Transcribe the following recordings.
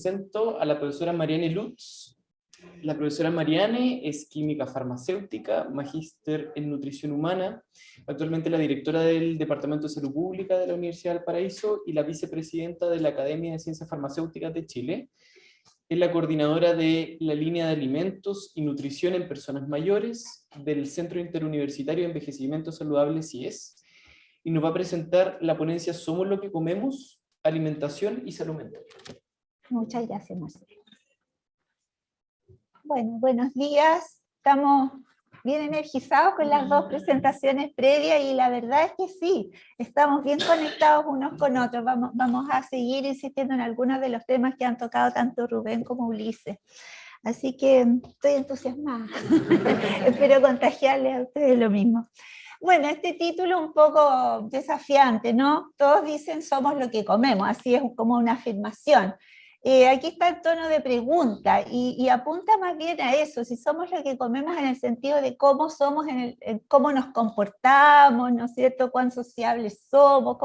presento a la profesora Mariane Lutz. La profesora Mariane es química farmacéutica, magíster en nutrición humana, actualmente la directora del Departamento de Salud Pública de la Universidad del Paraíso y la vicepresidenta de la Academia de Ciencias Farmacéuticas de Chile. Es la coordinadora de la línea de alimentos y nutrición en personas mayores del Centro Interuniversitario de Envejecimiento Saludable CIES, y nos va a presentar la ponencia Somos lo que comemos, alimentación y salud mental. Muchas gracias, Marcelo. Bueno, buenos días. Estamos bien energizados con las dos presentaciones previas y la verdad es que sí, estamos bien conectados unos con otros. Vamos a seguir insistiendo en algunos de los temas que han tocado tanto Rubén como Ulises. Así que estoy entusiasmada. Espero contagiarles a ustedes lo mismo. Bueno, este título un poco desafiante, ¿no? Todos dicen somos lo que comemos, así es como una afirmación. Aquí está el tono de pregunta y apunta más bien a eso, si somos lo que comemos en el sentido de cómo somos, en cómo nos comportamos, ¿no es cierto?, cuán sociables somos,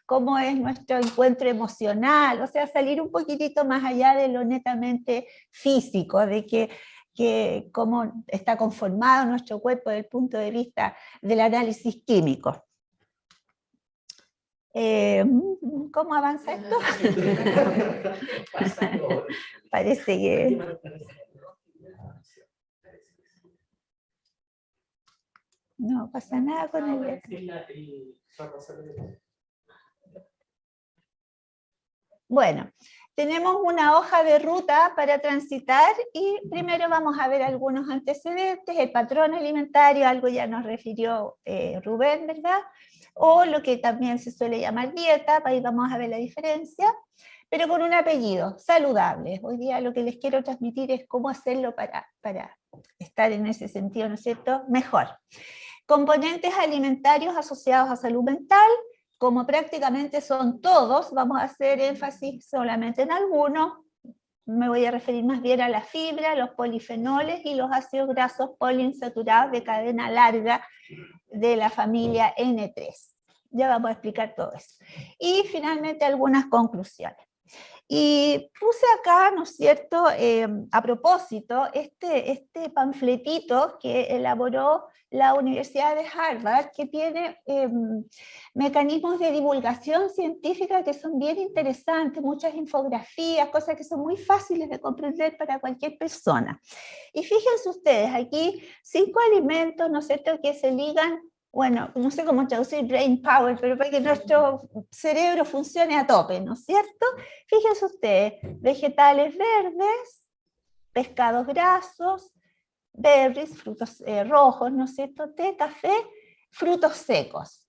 cómo es nuestro encuentro emocional, o sea, salir un poquitito más allá de lo netamente físico, de que cómo está conformado nuestro cuerpo desde el punto de vista del análisis químico. ¿Cómo avanza esto? Parece que... No pasa nada con el... Bueno, tenemos una hoja de ruta para transitar y primero vamos a ver algunos antecedentes, el patrón alimentario, algo ya nos refirió Rubén, ¿verdad? O lo que también se suele llamar dieta, ahí vamos a ver la diferencia, pero con un apellido, saludable. Hoy día lo que les quiero transmitir es cómo hacerlo para estar en ese sentido, ¿no es cierto?, mejor. Componentes alimentarios asociados a salud mental. Como prácticamente son todos, vamos a hacer énfasis solamente en algunos. Me voy a referir más bien a la fibra, los polifenoles y los ácidos grasos poliinsaturados de cadena larga de la familia N3. Ya vamos a explicar todo eso. Y finalmente algunas conclusiones. Y puse acá, ¿no es cierto?, a propósito, este panfletito que elaboró la Universidad de Harvard, que tiene mecanismos de divulgación científica que son bien interesantes, muchas infografías, cosas que son muy fáciles de comprender para cualquier persona. Y fíjense ustedes, aquí 5 alimentos, ¿no es cierto?, que se ligan, bueno, no sé cómo traducir brain power, pero para que nuestro cerebro funcione a tope, ¿no es cierto? Fíjense ustedes, vegetales verdes, pescados grasos, berries, frutos rojos, ¿no es cierto?, té, café, frutos secos.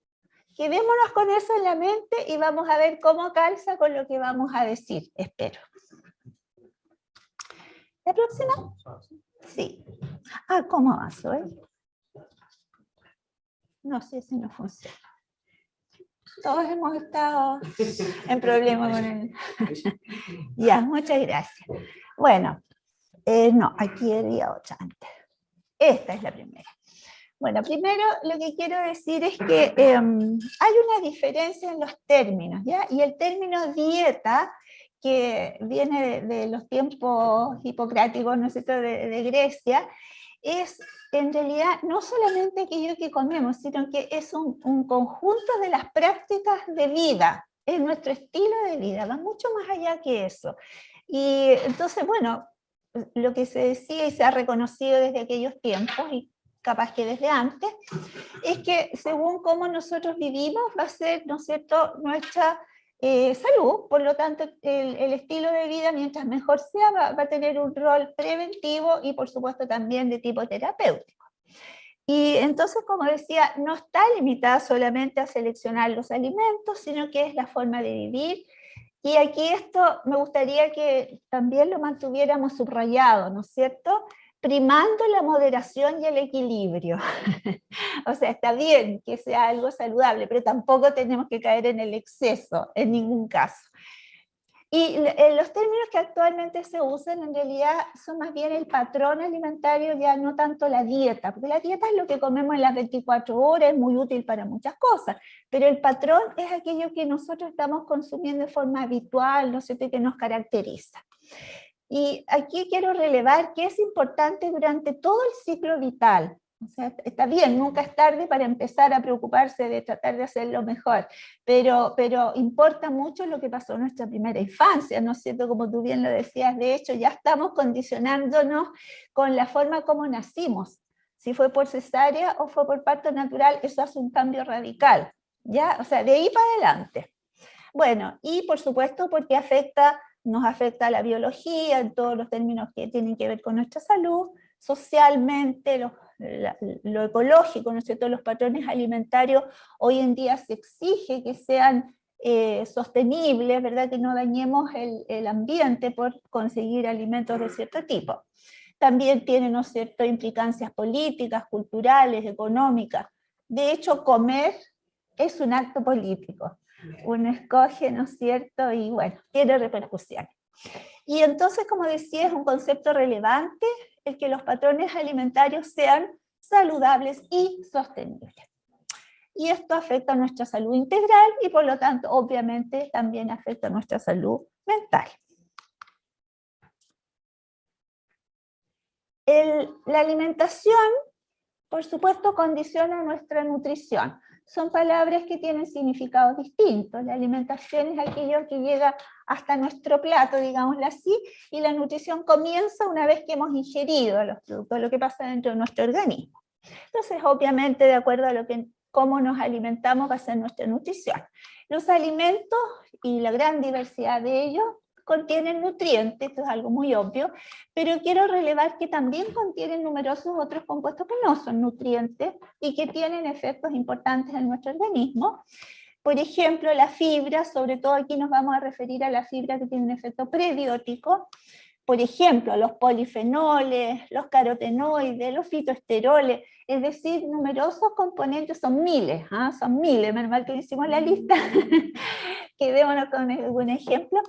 Quedémonos con eso en la mente y vamos a ver cómo calza con lo que vamos a decir, espero. ¿La próxima? Sí. Ah, ¿cómo avanzo, No sé si no funciona. Todos hemos estado en problemas con el... Ya, muchas gracias. Bueno, no, aquí había otra antes. Esta es la primera. Bueno, primero lo que quiero decir es que hay una diferencia en los términos, ¿ya? Y el término dieta, que viene de los tiempos hipocráticos, ¿no es cierto?, de Grecia, es en realidad no solamente aquello que comemos, sino que es un conjunto de las prácticas de vida, es nuestro estilo de vida, va mucho más allá que eso. Y entonces, bueno, lo que se decía y se ha reconocido desde aquellos tiempos, y capaz que desde antes, es que según cómo nosotros vivimos va a ser, ¿no es cierto?, nuestra salud. Por lo tanto, el estilo de vida, mientras mejor sea, va a tener un rol preventivo y por supuesto también de tipo terapéutico. Y entonces, como decía, no está limitada solamente a seleccionar los alimentos, sino que es la forma de vivir. Y aquí esto me gustaría que también lo mantuviéramos subrayado, ¿no es cierto?, primando la moderación y el equilibrio. O sea, está bien que sea algo saludable, pero tampoco tenemos que caer en el exceso, en ningún caso. Y los términos que actualmente se usan en realidad son más bien el patrón alimentario, ya no tanto la dieta, porque la dieta es lo que comemos en las 24 horas, es muy útil para muchas cosas, pero el patrón es aquello que nosotros estamos consumiendo de forma habitual, no sé, que nos caracteriza. Y aquí quiero relevar que es importante durante todo el ciclo vital. O sea, está bien, nunca es tarde para empezar a preocuparse de tratar de hacerlo mejor, pero importa mucho lo que pasó en nuestra primera infancia, ¿no es cierto? Como tú bien lo decías, de hecho ya estamos condicionándonos con la forma como nacimos. Si fue por cesárea o fue por parto natural, eso hace un cambio radical, ¿ya? O sea, de ahí para adelante. Bueno, y por supuesto porque nos afecta la biología en todos los términos que tienen que ver con nuestra salud, socialmente, lo ecológico, ¿no es cierto? Los patrones alimentarios hoy en día se exige que sean sostenibles, ¿verdad? Que no dañemos el ambiente por conseguir alimentos de cierto tipo. También tiene, ¿no es cierto?, implicancias políticas, culturales, económicas. De hecho, comer es un acto político. Uno escoge, ¿no es cierto?, y bueno, tiene repercusiones. Y entonces, como decía, es un concepto relevante el que los patrones alimentarios sean saludables y sostenibles. Y esto afecta a nuestra salud integral y por lo tanto, obviamente, también afecta a nuestra salud mental. La alimentación, por supuesto, condiciona nuestra nutrición. Son palabras que tienen significados distintos. La alimentación es aquello que llega hasta nuestro plato, digámoslo así, y la nutrición comienza una vez que hemos ingerido los productos, lo que pasa dentro de nuestro organismo. Entonces, obviamente, de acuerdo a cómo nos alimentamos va a ser nuestra nutrición. Los alimentos y la gran diversidad de ellos contienen nutrientes, esto es algo muy obvio, pero quiero relevar que también contienen numerosos otros compuestos que no son nutrientes y que tienen efectos importantes en nuestro organismo. Por ejemplo, la fibra, sobre todo aquí nos vamos a referir a la fibra que tiene un efecto prebiótico. Por ejemplo, los polifenoles, los carotenoides, los fitoesteroles, es decir, numerosos componentes, son miles, menos mal que hicimos la lista, quedémonos con algún ejemplo.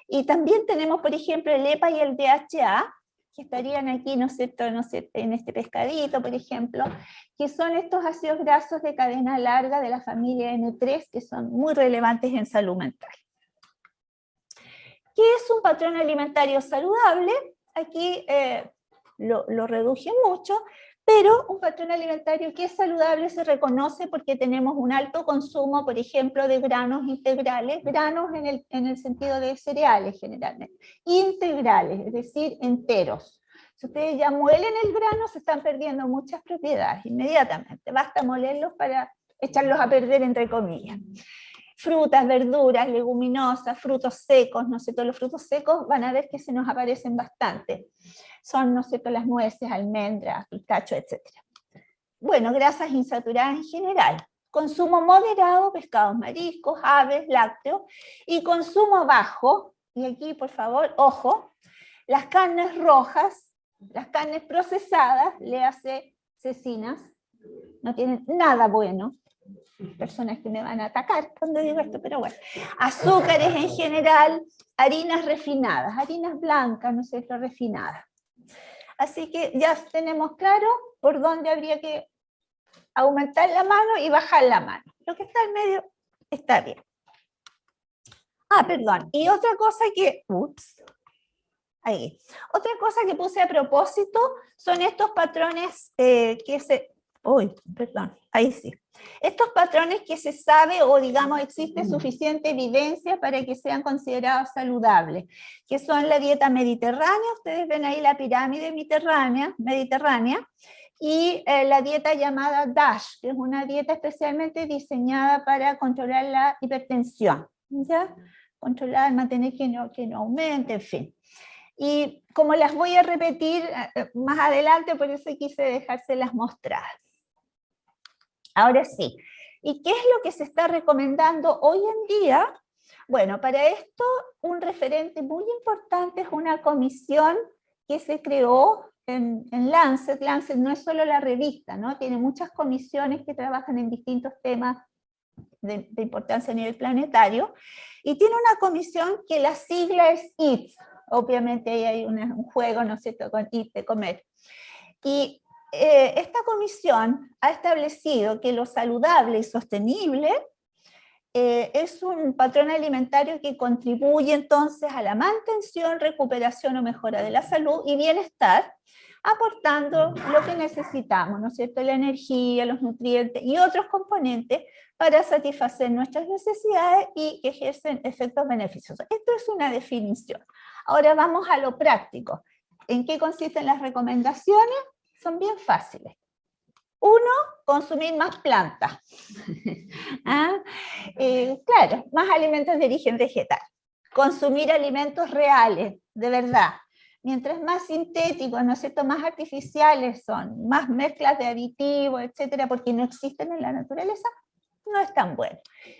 Y también tenemos, por ejemplo, el EPA y el DHA, que estarían aquí, ¿no es cierto?, en este pescadito, por ejemplo, que son estos ácidos grasos de cadena larga de la familia N3, que son muy relevantes en salud mental. ¿Qué es un patrón alimentario saludable? Aquí lo reduje mucho, pero un patrón alimentario que es saludable se reconoce porque tenemos un alto consumo, por ejemplo, de granos integrales, granos en el sentido de cereales generalmente, integrales, es decir, enteros. Si ustedes ya muelen el grano, se están perdiendo muchas propiedades inmediatamente, basta molerlos para echarlos a perder entre comillas. Frutas, verduras, leguminosas, frutos secos, ¿no es cierto? Los frutos secos van a ver que se nos aparecen bastante. Son, ¿no es cierto?, las nueces, almendras, pistacho, etc. Bueno, grasas insaturadas en general. Consumo moderado, pescados, mariscos, aves, lácteos. Y consumo bajo, y aquí, por favor, ojo, las carnes rojas, las carnes procesadas, léase cecinas, no tienen nada bueno. Personas que me van a atacar cuando digo esto, pero bueno. Azúcares en general, harinas refinadas, harinas blancas, no sé, refinadas. Así que ya tenemos claro por dónde habría que aumentar la mano y bajar la mano. Lo que está en medio está bien. Perdón. Y otra cosa que... Otra cosa que puse a propósito son estos patrones que se... ahí sí. Estos patrones que se sabe o digamos existe suficiente evidencia para que sean considerados saludables, que son la dieta mediterránea, ustedes ven ahí la pirámide mediterránea, y la dieta llamada DASH, que es una dieta especialmente diseñada para controlar la hipertensión, ¿ya? Controlar, mantener que no aumente, en fin. Y como las voy a repetir más adelante, por eso quise dejárselas mostradas. Ahora sí, ¿y qué es lo que se está recomendando hoy en día? Bueno, para esto un referente muy importante es una comisión que se creó en Lancet. Lancet no es solo la revista, ¿no? Tiene muchas comisiones que trabajan en distintos temas de importancia a nivel planetario, y tiene una comisión que la sigla es EAT, obviamente ahí hay un juego, ¿no es cierto?, con EAT de comer. Y esta comisión ha establecido que lo saludable y sostenible es un patrón alimentario que contribuye entonces a la mantención, recuperación o mejora de la salud y bienestar, aportando lo que necesitamos, ¿no es cierto?, la energía, los nutrientes y otros componentes para satisfacer nuestras necesidades y que ejercen efectos beneficiosos. Esto es una definición. Ahora vamos a lo práctico. ¿En qué consisten las recomendaciones? Son bien fáciles. Uno, consumir más plantas. Claro, más alimentos de origen vegetal. Consumir alimentos reales, de verdad. Mientras más sintéticos, ¿no es cierto?, más artificiales son, más mezclas de aditivos, etcétera, porque no existen en la naturaleza, no es tan bueno.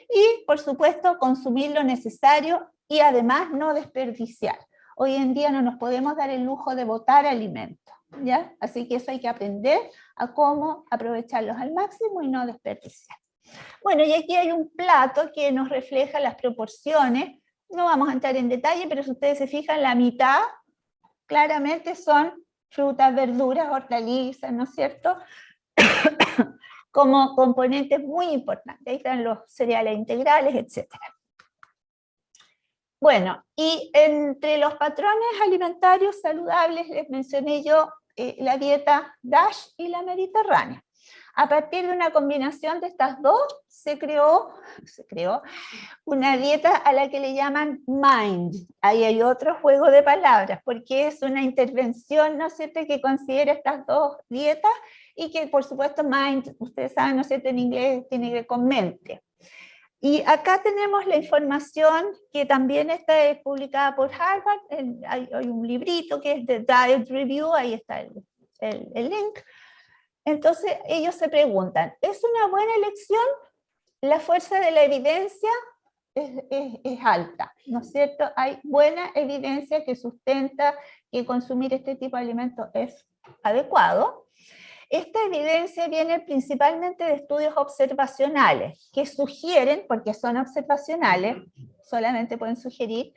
Y, por supuesto, consumir lo necesario y además no desperdiciar. Hoy en día no nos podemos dar el lujo de botar alimentos, ¿ya? Así que eso hay que aprender a cómo aprovecharlos al máximo y no desperdiciar. Bueno, y aquí hay un plato que nos refleja las proporciones. No vamos a entrar en detalle, pero si ustedes se fijan, la mitad claramente son frutas, verduras, hortalizas, ¿no es cierto?, como componentes muy importantes. Ahí están los cereales integrales, etc. Bueno, y entre los patrones alimentarios saludables les mencioné yo la dieta DASH y la mediterránea. A partir de una combinación de estas dos se creó una dieta a la que le llaman MIND. Ahí hay otro juego de palabras, porque es una intervención, ¿no es cierto?, que considera estas dos dietas y que, por supuesto, MIND, ustedes saben, ¿no es cierto?, en inglés tiene que ver con mente. Y acá tenemos la información que también está publicada por Harvard, hay un librito que es The Diet Review, ahí está el link. Entonces ellos se preguntan, ¿es una buena elección? La fuerza de la evidencia es alta, ¿no es cierto? Hay buena evidencia que sustenta que consumir este tipo de alimentos es adecuado. Esta evidencia viene principalmente de estudios observacionales que sugieren, porque son observacionales, solamente pueden sugerir,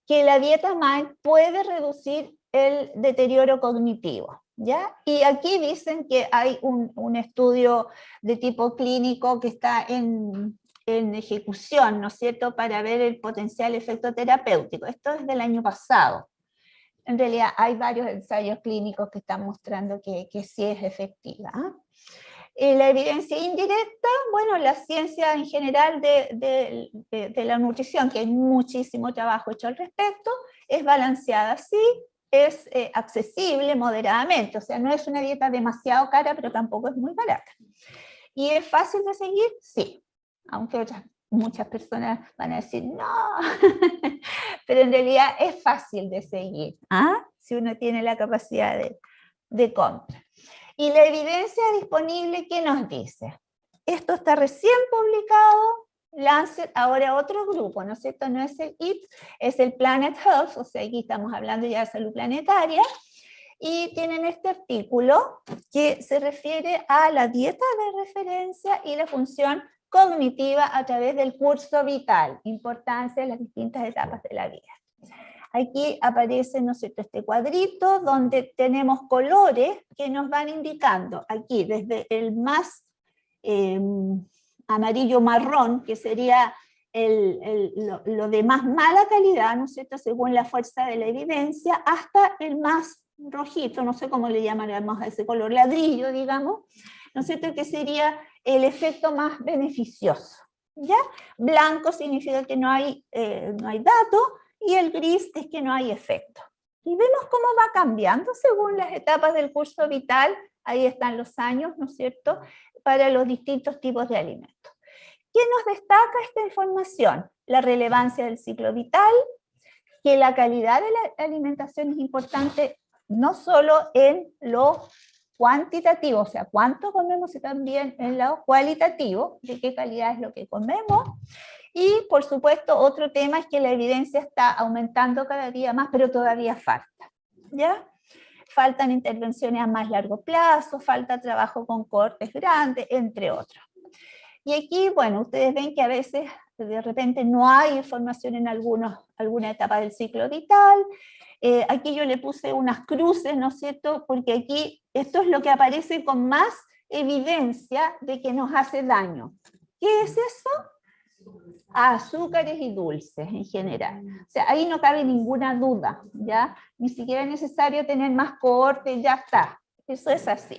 que la dieta MIND puede reducir el deterioro cognitivo, ¿ya? Y aquí dicen que hay un estudio de tipo clínico que está en ejecución, ¿no es cierto?, para ver el potencial efecto terapéutico. Esto es del año pasado. En realidad hay varios ensayos clínicos que están mostrando que sí es efectiva. La evidencia indirecta, bueno, la ciencia en general de la nutrición, que hay muchísimo trabajo hecho al respecto, es balanceada, sí, es accesible moderadamente, o sea, no es una dieta demasiado cara, pero tampoco es muy barata. ¿Y es fácil de seguir? Sí, aunque muchas personas van a decir, no, pero en realidad es fácil de seguir, si uno tiene la capacidad de compra. Y la evidencia disponible, ¿qué nos dice? Esto está recién publicado, Lancet, ahora otro grupo, ¿no es cierto? No es el IT, es el Planet Health, o sea, aquí estamos hablando ya de salud planetaria, y tienen este artículo que se refiere a la dieta de referencia y la función cognitiva a través del curso vital, importancia de las distintas etapas de la vida. Aquí aparece, ¿no es cierto?, este cuadrito donde tenemos colores que nos van indicando, aquí desde el más amarillo marrón, que sería lo de más mala calidad, ¿no es cierto?, según la fuerza de la evidencia, hasta el más rojito, no sé cómo le llamaremos a ese color, ladrillo, digamos, ¿no es cierto?, que sería el efecto más beneficioso, ¿ya? Blanco significa que no hay dato, y el gris es que no hay efecto. Y vemos cómo va cambiando según las etapas del curso vital, ahí están los años, ¿no es cierto?, para los distintos tipos de alimentos. ¿Qué nos destaca esta información? La relevancia del ciclo vital, que la calidad de la alimentación es importante no solo en lo cuantitativo, o sea, cuánto comemos, y también en lo cualitativo, de qué calidad es lo que comemos. Y, por supuesto, otro tema es que la evidencia está aumentando cada día más, pero todavía falta, ¿ya? Faltan intervenciones a más largo plazo, falta trabajo con cohortes grandes, entre otros. Y aquí, bueno, ustedes ven que a veces, de repente, no hay información en alguna etapa del ciclo vital. Aquí yo le puse unas cruces, ¿no es cierto? Porque aquí esto es lo que aparece con más evidencia de que nos hace daño. ¿Qué es eso? a azúcares y dulces en general. O sea, ahí no cabe ninguna duda, ¿ya? Ni siquiera es necesario tener más cohorte, ya está. Eso es así.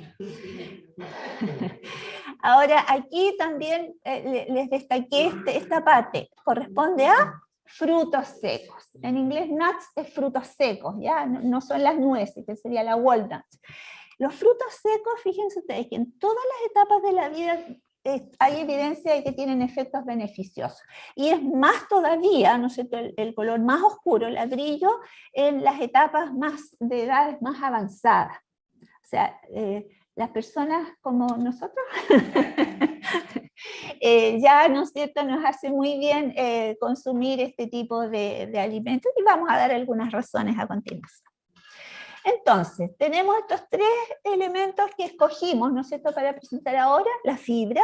Ahora, aquí también les destaqué esta parte. Corresponde a frutos secos. En inglés, nuts es frutos secos, ¿ya? No son las nueces, que sería la walnut. Los frutos secos, fíjense ustedes que en todas las etapas de la vida hay evidencia de que tienen efectos beneficiosos. Y es más todavía, ¿no es cierto?, el color más oscuro, el ladrillo, en las etapas más de edades más avanzadas. O sea, las personas como nosotros, ya, ¿no es cierto?, nos hace muy bien consumir este tipo de alimentos, y vamos a dar algunas razones a continuación. Entonces, tenemos estos tres elementos que escogimos, ¿no es cierto?, para presentar ahora: la fibra,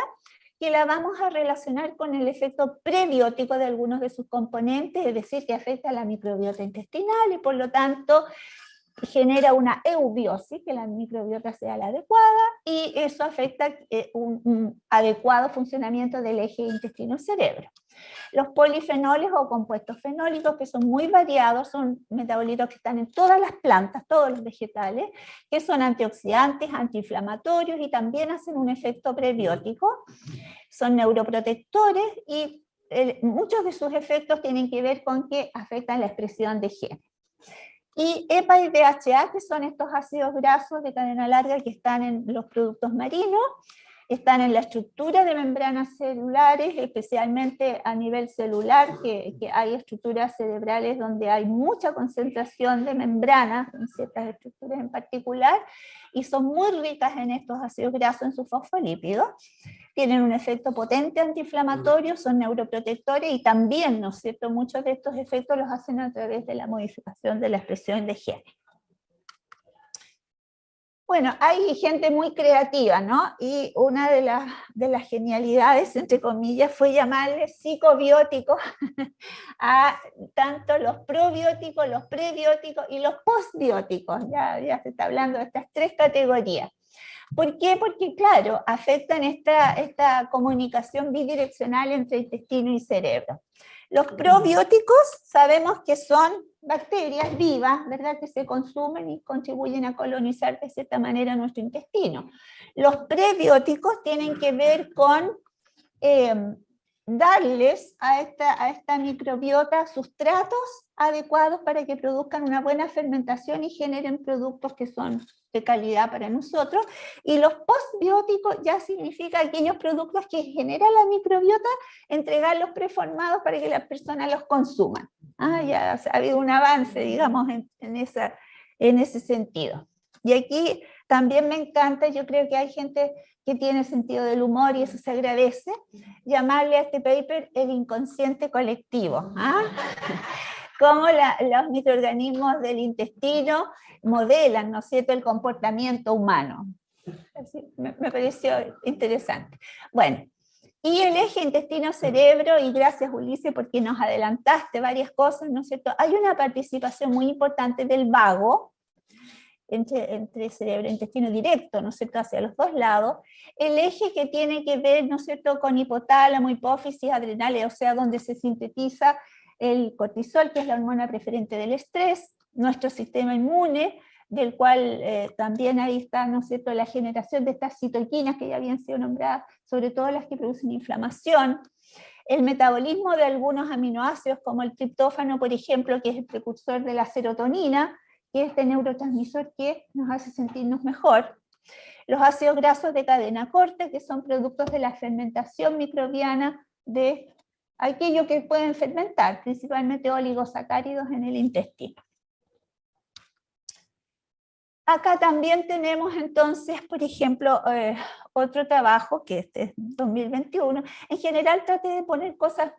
que la vamos a relacionar con el efecto prebiótico de algunos de sus componentes, es decir, que afecta a la microbiota intestinal y por lo tanto genera una eubiosis, que la microbiota sea la adecuada, y eso afecta un adecuado funcionamiento del eje intestino-cerebro. Los polifenoles o compuestos fenólicos, que son muy variados, son metabolitos que están en todas las plantas, todos los vegetales, que son antioxidantes, antiinflamatorios y también hacen un efecto prebiótico. Son neuroprotectores y muchos de sus efectos tienen que ver con que afectan la expresión de genes. Y EPA y DHA, que son estos ácidos grasos de cadena larga que están en los productos marinos, están en la estructura de membranas celulares, especialmente a nivel celular, que hay estructuras cerebrales donde hay mucha concentración de membranas, en ciertas estructuras en particular, y son muy ricas en estos ácidos grasos, en sus fosfolípidos. Tienen un efecto potente antiinflamatorio, son neuroprotectores y también, ¿no es cierto?, muchos de estos efectos los hacen a través de la modificación de la expresión de genes. Bueno, hay gente muy creativa, ¿no? Y una de las genialidades, entre comillas, fue llamarle psicobióticos a tanto los probióticos, los prebióticos y los postbióticos. Ya se está hablando de estas tres categorías. ¿Por qué? Porque, claro, afectan esta comunicación bidireccional entre intestino y cerebro. Los probióticos sabemos que son bacterias vivas, ¿verdad?, que se consumen y contribuyen a colonizar de cierta manera nuestro intestino. Los prebióticos tienen que ver con darles a esta microbiota sustratos adecuados para que produzcan una buena fermentación y generen productos que son de calidad para nosotros. Y los postbióticos ya significa aquellos productos que genera la microbiota, entregarlos preformados para que las personas los consuman. Ya ha habido un avance, digamos, en ese sentido. Y aquí también me encanta, yo creo que hay gente que tiene sentido del humor y eso se agradece, llamarle a este paper el inconsciente colectivo. Cómo los microorganismos del intestino modelan, ¿no es cierto?, el comportamiento humano. Así, me pareció interesante. Bueno, y el eje intestino-cerebro, y gracias Ulises porque nos adelantaste varias cosas, ¿no es cierto? Hay una participación muy importante del vago, entre cerebro e intestino directo, ¿no es cierto?, hacia los dos lados, el eje que tiene que ver, ¿no es cierto?, con hipotálamo, hipófisis, adrenales, o sea, donde se sintetiza el cortisol, que es la hormona preferente del estrés, nuestro sistema inmune, del cual también ahí está, ¿no es cierto?, la generación de estas citoquinas que ya habían sido nombradas, sobre todo las que producen inflamación, el metabolismo de algunos aminoácidos como el triptófano, por ejemplo, que es el precursor de la serotonina, que es este neurotransmisor que nos hace sentirnos mejor. Los ácidos grasos de cadena corta, que son productos de la fermentación microbiana de aquello que pueden fermentar, principalmente oligosacáridos en el intestino. Acá también tenemos entonces, por ejemplo, otro trabajo, que este es 2021, en general traté de poner cosas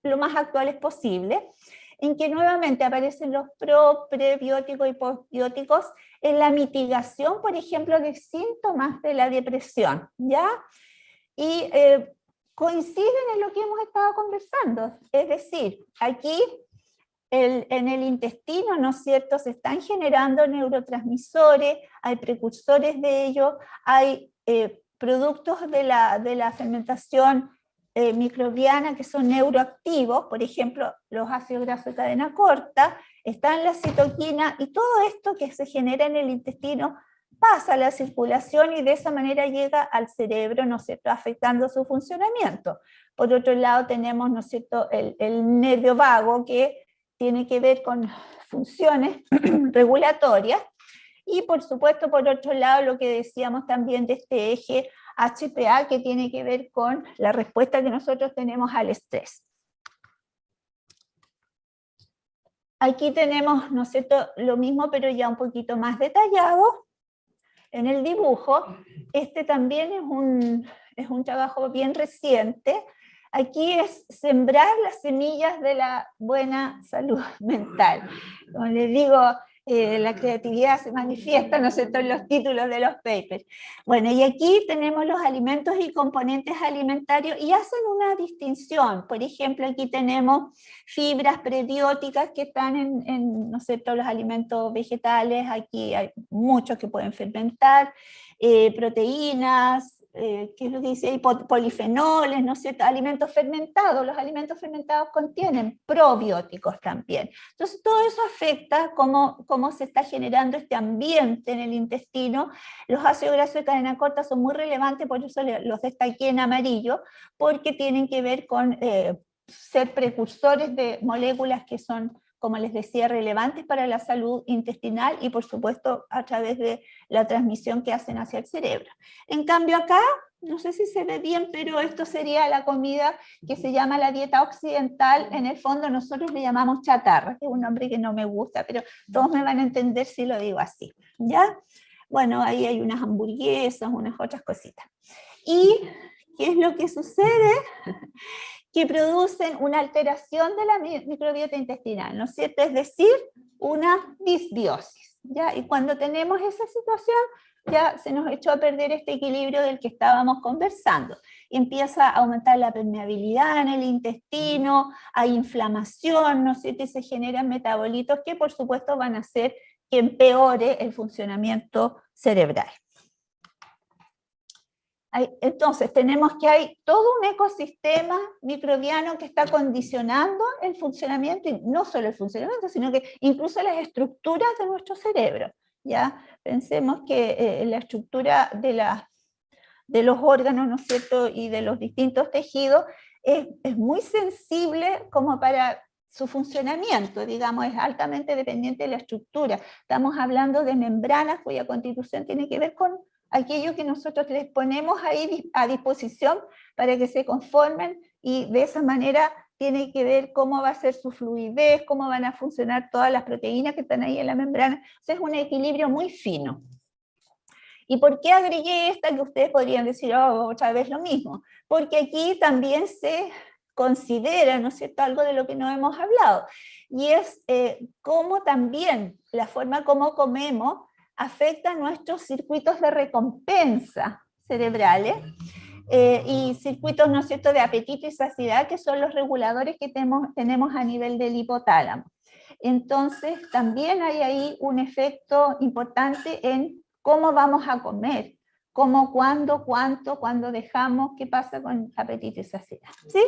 lo más actuales posible, en que nuevamente aparecen los prebióticos y postbióticos en la mitigación, por ejemplo, de síntomas de la depresión, ¿ya? Y coinciden en lo que hemos estado conversando, es decir, aquí en el intestino, ¿no es cierto?, se están generando neurotransmisores, hay precursores de ello, hay productos de la fermentación microbiana que son neuroactivos, por ejemplo, los ácidos grasos de cadena corta, están la citoquina, y todo esto que se genera en el intestino pasa a la circulación y de esa manera llega al cerebro, ¿no es cierto?, afectando su funcionamiento. Por otro lado tenemos, ¿no es cierto?, el nervio vago, que tiene que ver con funciones regulatorias, y por supuesto, por otro lado, lo que decíamos también de este eje HPA, que tiene que ver con la respuesta que nosotros tenemos al estrés. Aquí tenemos, ¿no es cierto?, lo mismo, pero ya un poquito más detallado en el dibujo. Este también es un trabajo bien reciente. Aquí es sembrar las semillas de la buena salud mental. Como les digo, la creatividad se manifiesta, ¿no es cierto?, en los títulos de los papers. Bueno, y aquí tenemos los alimentos y componentes alimentarios y hacen una distinción. Por ejemplo, aquí tenemos fibras prebióticas que están en ¿no es cierto?, los alimentos vegetales. Aquí hay muchos que pueden fermentar, proteínas, ¿qué es lo que dice ahí? Polifenoles, ¿no es cierto?, alimentos fermentados. Los alimentos fermentados contienen probióticos también. Entonces todo eso afecta cómo se está generando este ambiente en el intestino. Los ácidos grasos de cadena corta son muy relevantes, por eso los destaqué en amarillo, porque tienen que ver con ser precursores de moléculas que son, como les decía, relevantes para la salud intestinal y por supuesto a través de la transmisión que hacen hacia el cerebro. En cambio acá, no sé si se ve bien, pero esto sería la comida que se llama la dieta occidental. En el fondo nosotros le llamamos chatarra, que es un nombre que no me gusta, pero todos me van a entender si lo digo así, ¿ya? Bueno, ahí hay unas hamburguesas, unas otras cositas. ¿Y qué es lo que sucede? Que producen una alteración de la microbiota intestinal, ¿no es cierto? Es decir, una disbiosis, ¿ya? Y cuando tenemos esa situación, ya se nos echó a perder este equilibrio del que estábamos conversando. Y empieza a aumentar la permeabilidad en el intestino, hay inflamación, ¿no es cierto? Y se generan metabolitos que por supuesto van a hacer que empeore el funcionamiento cerebral. Entonces tenemos que hay todo un ecosistema microbiano que está condicionando el funcionamiento, y no solo el funcionamiento, sino que incluso las estructuras de nuestro cerebro. ¿Ya? Pensemos que la estructura de los órganos, ¿no es cierto?, y de los distintos tejidos es muy sensible como para su funcionamiento, digamos, es altamente dependiente de la estructura. Estamos hablando de membranas cuya constitución tiene que ver con aquello que nosotros les ponemos ahí a disposición para que se conformen, y de esa manera tiene que ver cómo va a ser su fluidez, cómo van a funcionar todas las proteínas que están ahí en la membrana. Entonces es un equilibrio muy fino. ¿Y por qué agregué esta que ustedes podrían decir, oh, otra vez lo mismo? Porque aquí también se considera, ¿no es cierto?, algo de lo que no hemos hablado, y es cómo también la forma como comemos afecta nuestros circuitos de recompensa cerebrales y circuitos, ¿no es cierto?, de apetito y saciedad, que son los reguladores que tenemos a nivel del hipotálamo. Entonces también hay ahí un efecto importante en cómo vamos a comer, cómo, cuándo, cuánto, cuándo dejamos, qué pasa con apetito y saciedad, ¿sí?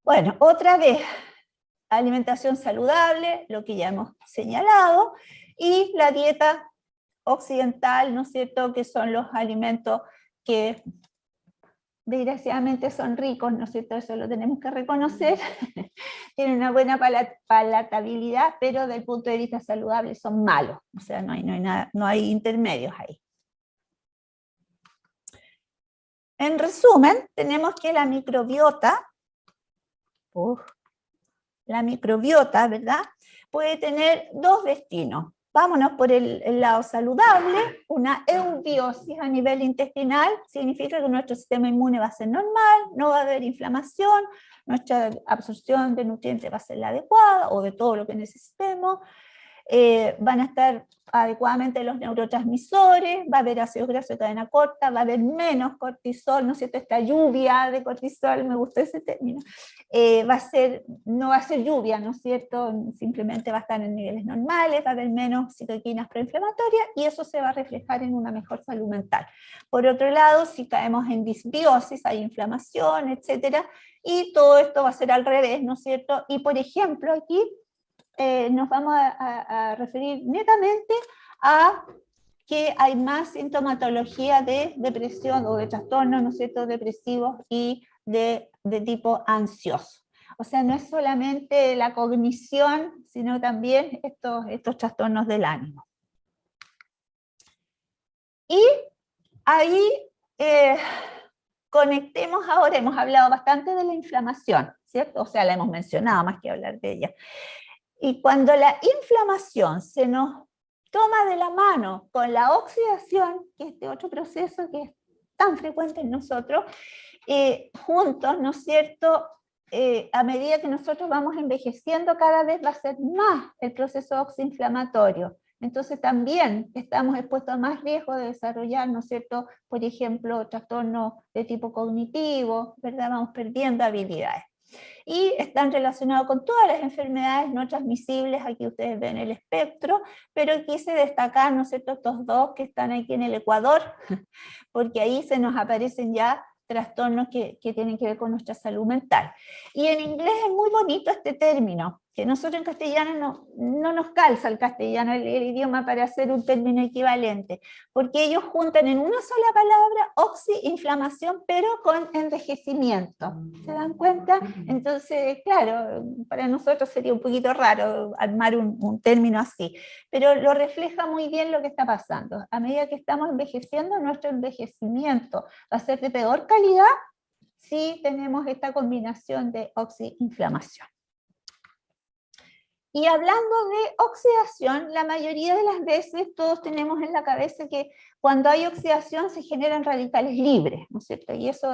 Bueno, otra vez, alimentación saludable, lo que ya hemos señalado, y la dieta occidental, ¿no es cierto?, que son los alimentos que desgraciadamente son ricos, ¿no es cierto?, eso lo tenemos que reconocer, tienen una buena palatabilidad, pero desde el punto de vista saludable son malos, o sea, no hay intermedios ahí. En resumen, tenemos que la microbiota, ¿verdad?, puede tener dos destinos. Vámonos por el lado saludable. Una eubiosis a nivel intestinal significa que nuestro sistema inmune va a ser normal, no va a haber inflamación, nuestra absorción de nutrientes va a ser la adecuada, o de todo lo que necesitemos, van a estar adecuadamente los neurotransmisores, va a haber ácidos grasos de cadena corta, va a haber menos cortisol, ¿no es cierto? Esta lluvia de cortisol, me gustó ese término, no va a ser lluvia, ¿no es cierto? Simplemente va a estar en niveles normales, va a haber menos citoquinas proinflamatorias y eso se va a reflejar en una mejor salud mental. Por otro lado, si caemos en disbiosis, hay inflamación, etcétera, y todo esto va a ser al revés, ¿no es cierto? Y por ejemplo, aquí nos vamos a referir netamente a que hay más sintomatología de depresión o de trastornos, ¿no es cierto?, depresivos y de tipo ansioso. O sea, no es solamente la cognición, sino también estos trastornos del ánimo. Y ahí conectemos ahora, hemos hablado bastante de la inflamación, ¿cierto? O sea, la hemos mencionado más que hablar de ella. Y cuando la inflamación se nos toma de la mano con la oxidación, que es este otro proceso que es tan frecuente en nosotros, juntos, ¿no es cierto?, a medida que nosotros vamos envejeciendo, cada vez va a ser más el proceso oxinflamatorio. Entonces también estamos expuestos a más riesgo de desarrollar, ¿no es cierto?, por ejemplo, trastornos de tipo cognitivo, ¿verdad? Vamos perdiendo habilidades. Y están relacionados con todas las enfermedades no transmisibles, aquí ustedes ven el espectro, pero quise destacar, ¿no es cierto?, estos dos que están aquí en el Ecuador, porque ahí se nos aparecen ya trastornos que tienen que ver con nuestra salud mental. Y en inglés es muy bonito este término, que nosotros en castellano no nos calza el castellano, el idioma, para hacer un término equivalente, porque ellos juntan en una sola palabra oxi-inflamación, pero con envejecimiento. ¿Se dan cuenta? Entonces, claro, para nosotros sería un poquito raro armar un término así, pero lo refleja muy bien lo que está pasando. A medida que estamos envejeciendo, nuestro envejecimiento va a ser de peor calidad si tenemos esta combinación de oxi-inflamación. Y hablando de oxidación, la mayoría de las veces todos tenemos en la cabeza que cuando hay oxidación se generan radicales libres, ¿no es cierto? Y eso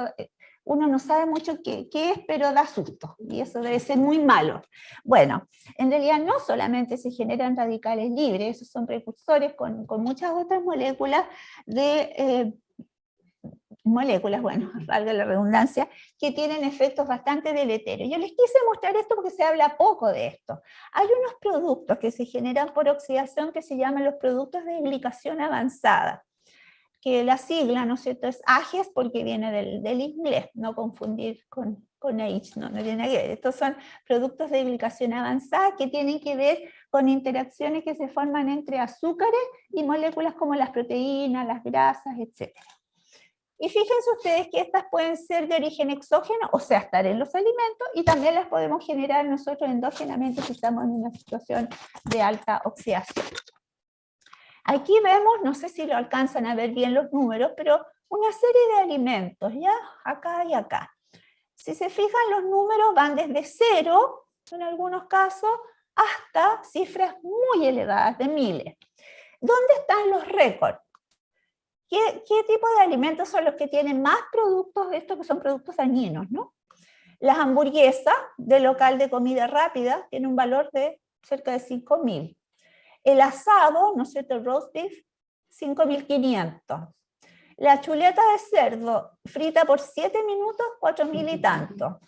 uno no sabe mucho qué es, pero da susto, y eso debe ser muy malo. Bueno, en realidad no solamente se generan radicales libres, esos son precursores con muchas otras moléculas bueno, valga la redundancia, que tienen efectos bastante deleterios. Yo les quise mostrar esto porque se habla poco de esto. Hay unos productos que se generan por oxidación que se llaman los productos de glicación avanzada, que la sigla, ¿no es cierto?, es AGEs porque viene del inglés, no confundir con H, no tiene nada que ver. Estos son productos de glicación avanzada que tienen que ver con interacciones que se forman entre azúcares y moléculas como las proteínas, las grasas, etc. Y fíjense ustedes que estas pueden ser de origen exógeno, o sea, estar en los alimentos, y también las podemos generar nosotros endógenamente si estamos en una situación de alta oxidación. Aquí vemos, no sé si lo alcanzan a ver bien los números, pero una serie de alimentos, ¿ya? Acá y acá. Si se fijan, los números van desde 0, en algunos casos, hasta cifras muy elevadas de miles. ¿Dónde están los récords? ¿Qué tipo de alimentos son los que tienen más productos de estos que son productos dañinos, ¿no? Las hamburguesas de local de comida rápida tienen un valor de cerca de 5.000. El asado, ¿no es cierto?, el roast beef, 5.500. La chuleta de cerdo frita por 7 minutos, 4.000 y tanto.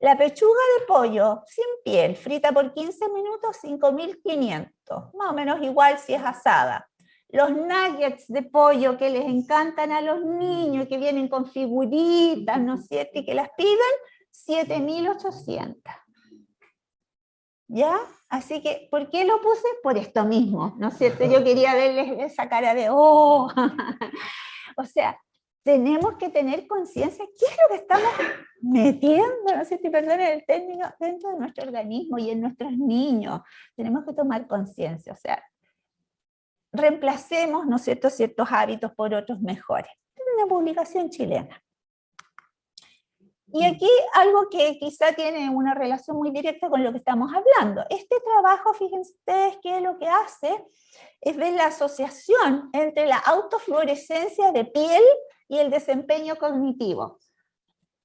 La pechuga de pollo sin piel frita por 15 minutos, 5.500. Más o menos igual si es asada. Los nuggets de pollo que les encantan a los niños, que vienen con figuritas, ¿no es cierto?, y que las piden, 7.800. ¿Ya? Así que, ¿por qué lo puse? Por esto mismo, ¿no es cierto? Yo quería verles esa cara de ¡oh! O sea, tenemos que tener conciencia qué es lo que estamos metiendo, no sé si perdonen el término, dentro de nuestro organismo y en nuestros niños. Tenemos que tomar conciencia, o sea, reemplacemos, ¿no es cierto?, ciertos hábitos por otros mejores. Es una publicación chilena. Y aquí algo que quizá tiene una relación muy directa con lo que estamos hablando. Este trabajo, fíjense ustedes que lo que hace es ver la asociación entre la autofluorescencia de piel y el desempeño cognitivo.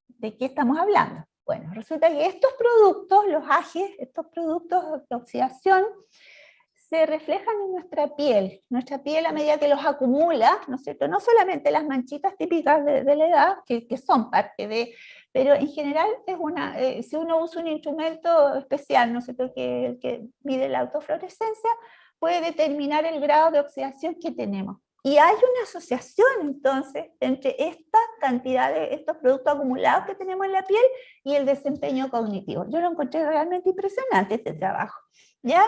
¿De qué estamos hablando? Bueno, resulta que estos productos, los AGEs, estos productos de oxidación, se reflejan en nuestra piel. Nuestra piel, a medida que los acumula, ¿no es cierto? No solamente las manchitas típicas de la edad, que son parte de, pero en general es si uno usa un instrumento especial, ¿no es cierto?, que mide la autofluorescencia, puede determinar el grado de oxidación que tenemos. Y hay una asociación, entonces, entre esta cantidad de estos productos acumulados que tenemos en la piel y el desempeño cognitivo. Yo lo encontré realmente impresionante este trabajo, ¿ya?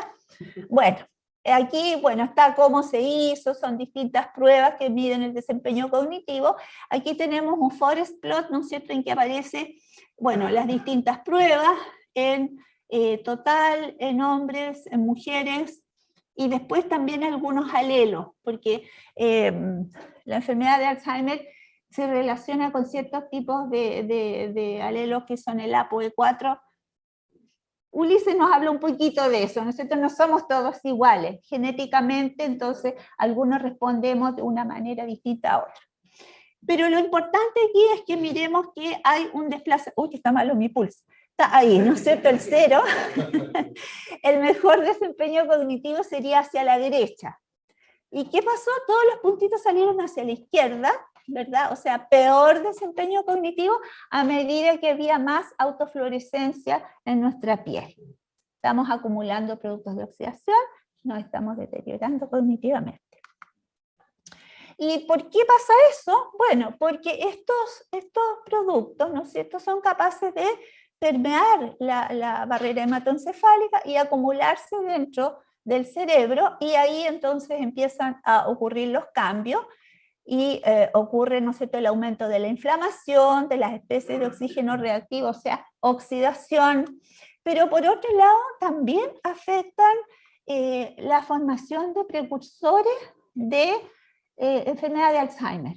Bueno, aquí, bueno, está cómo se hizo, son distintas pruebas que miden el desempeño cognitivo. Aquí tenemos un forest plot, ¿no es cierto?, en que aparece, bueno, las distintas pruebas en total, en hombres, en mujeres, y después también algunos alelos, porque la enfermedad de Alzheimer se relaciona con ciertos tipos de alelos que son el ApoE4. Ulises nos habla un poquito de eso, nosotros no somos todos iguales, genéticamente, entonces algunos respondemos de una manera distinta a otra. Pero lo importante aquí es que miremos que hay un desplazamiento, uy, que está malo mi pulso, está ahí, ¿no es cierto?, el 0, el mejor desempeño cognitivo sería hacia la derecha. ¿Y qué pasó? Todos los puntitos salieron hacia la izquierda, ¿verdad? O sea, peor desempeño cognitivo a medida que había más autofluorescencia en nuestra piel. Estamos acumulando productos de oxidación, nos estamos deteriorando cognitivamente. ¿Y por qué pasa eso? Bueno, porque estos productos, ¿no es cierto?, son capaces de permear la barrera hematoencefálica y acumularse dentro del cerebro, y ahí entonces empiezan a ocurrir los cambios, y ocurre, ¿no es cierto?, el aumento de la inflamación, de las especies de oxígeno reactivo, o sea, oxidación, pero por otro lado también afectan la formación de precursores de enfermedad de Alzheimer.